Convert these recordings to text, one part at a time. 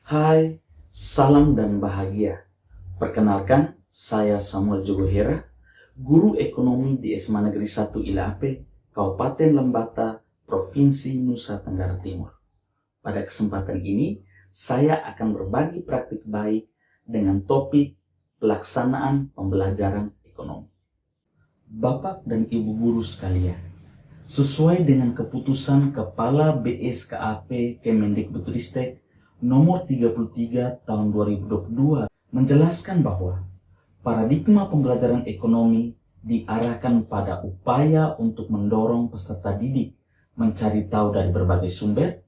Hai, salam dan bahagia. Perkenalkan, saya Samuel Jogohera, guru ekonomi di SMA Negeri 1 Ilape, Kabupaten Lembata, Provinsi Nusa Tenggara Timur. Pada kesempatan ini, saya akan berbagi praktik baik dengan topik pelaksanaan pembelajaran ekonomi. Bapak dan Ibu guru sekalian, sesuai dengan keputusan Kepala BSKAP Kemendikbudristek nomor 33 tahun 2022 menjelaskan bahwa paradigma pembelajaran ekonomi diarahkan pada upaya untuk mendorong peserta didik mencari tahu dari berbagai sumber,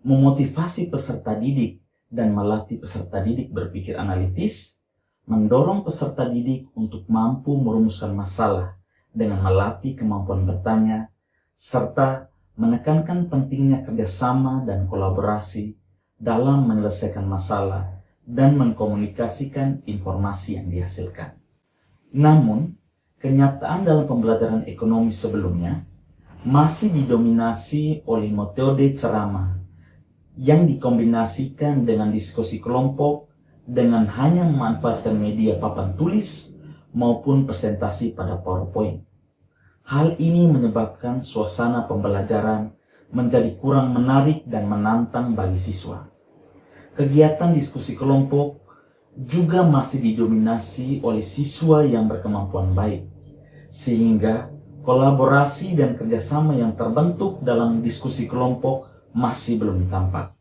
memotivasi peserta didik dan melatih peserta didik berpikir analitis, mendorong peserta didik untuk mampu merumuskan masalah dengan melatih kemampuan bertanya, serta menekankan pentingnya kerjasama dan kolaborasi dalam menyelesaikan masalah dan mengkomunikasikan informasi yang dihasilkan. Namun, kenyataan dalam pembelajaran ekonomi sebelumnya masih didominasi oleh metode ceramah yang dikombinasikan dengan diskusi kelompok dengan hanya memanfaatkan media papan tulis maupun presentasi pada PowerPoint. Hal ini menyebabkan suasana pembelajaran menjadi kurang menarik dan menantang bagi siswa. Kegiatan diskusi kelompok juga masih didominasi oleh siswa yang berkemampuan baik, sehingga kolaborasi dan kerjasama yang terbentuk dalam diskusi kelompok masih belum tampak.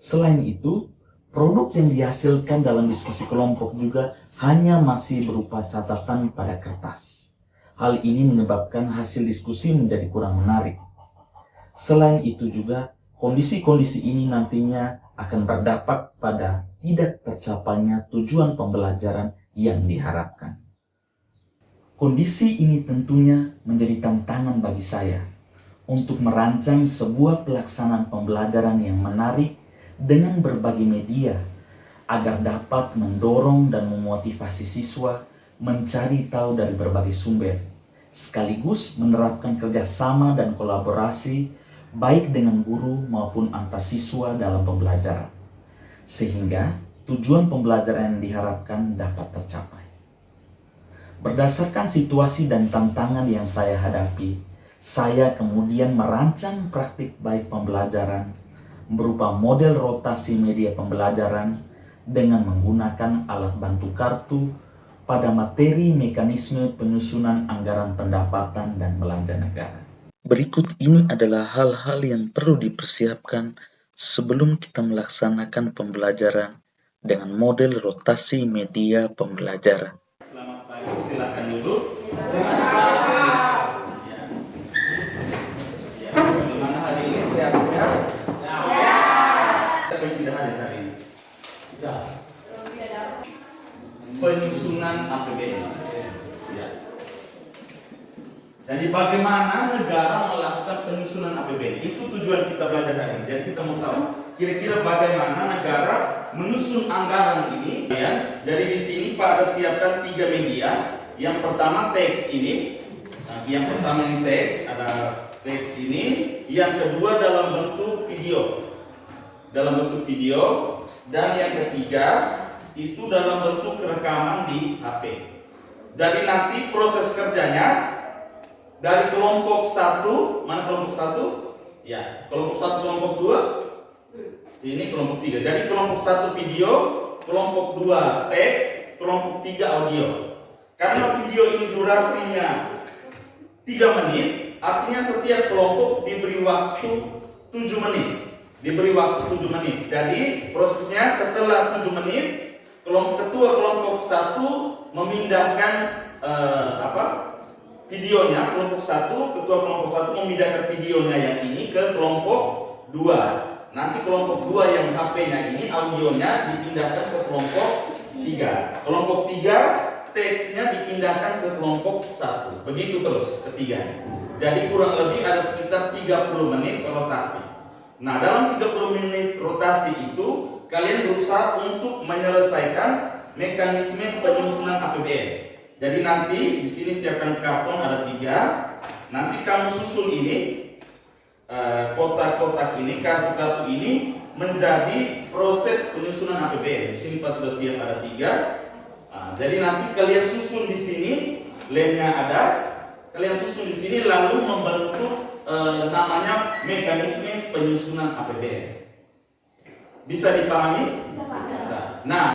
Selain itu, produk yang dihasilkan dalam diskusi kelompok juga hanya masih berupa catatan pada kertas. Hal ini menyebabkan hasil diskusi menjadi kurang menarik. Selain itu juga, kondisi-kondisi ini nantinya akan berdampak pada tidak tercapainya tujuan pembelajaran yang diharapkan. Kondisi ini tentunya menjadi tantangan bagi saya untuk merancang sebuah pelaksanaan pembelajaran yang menarik dengan berbagai media agar dapat mendorong dan memotivasi siswa mencari tahu dari berbagai sumber, sekaligus menerapkan kerjasama dan kolaborasi baik dengan guru maupun antar siswa dalam pembelajaran, sehingga tujuan pembelajaran yang diharapkan dapat tercapai. Berdasarkan situasi dan tantangan yang saya hadapi, saya kemudian merancang praktik baik pembelajaran berupa model rotasi media pembelajaran dengan menggunakan alat bantu kartu pada materi mekanisme penyusunan anggaran pendapatan dan belanja negara. Berikut ini adalah hal-hal yang perlu dipersiapkan sebelum kita melaksanakan pembelajaran dengan model rotasi media pembelajaran. Selamat pagi, silakan duduk. Bagaimana hari ini, sehat-sehat? Sehat. Tidak hadir hari ini. Penyusunan APBN. Jadi bagaimana negara melakukan penyusunan APBN? Itu tujuan kita belajar hari ini. Jadi kita mau tahu kira-kira bagaimana negara menyusun anggaran ini. Ya. Jadi di sini Pak ada siapkan 3 media. Yang pertama teks ini. Yang pertama ini teks, ada teks ini. Yang kedua dalam bentuk video. Dan yang ketiga itu dalam bentuk rekaman di HP. Jadi nanti proses kerjanya dari kelompok 1, mana kelompok 1? Ya, kelompok 1, kelompok 2. Sini kelompok 3. Jadi kelompok 1 video, kelompok 2 teks, kelompok 3 audio. Karena video ini durasinya 3 menit, artinya setiap kelompok diberi waktu 7 menit. Jadi prosesnya setelah 7 menit, ketua kelompok 1 memindahkan videonya, kelompok 1, ketua kelompok 1 memindahkan videonya yang ini ke kelompok 2. Nanti kelompok 2 yang HP-nya ini audionya dipindahkan ke kelompok 3. Kelompok 3 teksnya dipindahkan ke kelompok 1. Begitu terus ketiganya. Jadi kurang lebih ada sekitar 30 menit rotasi. Nah, dalam 30 menit rotasi itu kalian berusaha untuk menyelesaikan mekanisme penyusunan APBN. Jadi nanti di sini siapkan karton ada 3. Nanti kamu susun ini kotak-kotak ini, kartu-kartu ini menjadi proses penyusunan APBN. Di sini Pak sudah siap ada 3. Jadi nanti kalian susun di sini, lemnya ada, kalian susun di sini lalu membentuk namanya mekanisme penyusunan APBN. Bisa dipahami? Bisa, Pak. Bisa. Nah,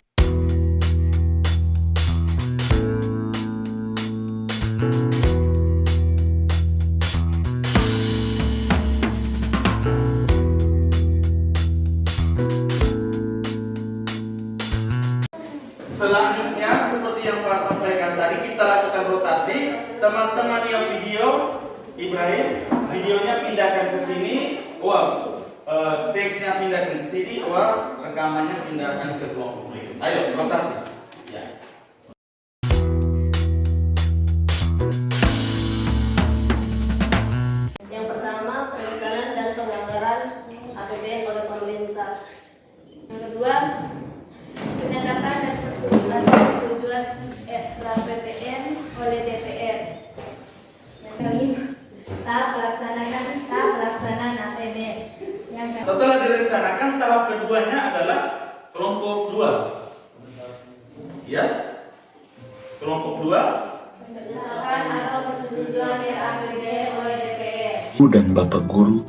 selanjutnya seperti yang Pak sampaikan tadi, kita lakukan rotasi. Teman-teman yang video, Ibrahim, videonya pindahkan ke sini. Teksnya pindahkan ke sini. Rekamannya pindahkan ke kelompok berikut. Ayo, rotasi. Ya. Yang pertama, perencanaan dan penganggaran APBN oleh pemerintah. Yang kedua, penyadapan dan persetujuan tujuan APBN oleh DPR. Yang kelima, tahap pelaksanaan APBN. Setelah direncanakan, tahap keduanya adalah kelompok 2. Ya, kelompok 2. Penetapan atau persetujuan APBN oleh DPR. Ibu dan Bapak Guru,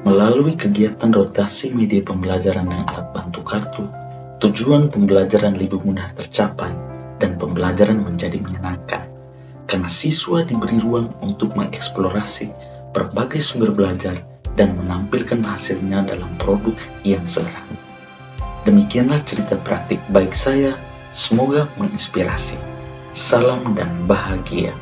melalui kegiatan rotasi media pembelajaran dan alat bantu kartu, tujuan pembelajaran lebih mudah tercapai dan pembelajaran menjadi menyenangkan. Karena siswa diberi ruang untuk mengeksplorasi berbagai sumber belajar dan menampilkan hasilnya dalam produk yang sederhana. Demikianlah cerita praktik baik saya, semoga menginspirasi. Salam dan bahagia.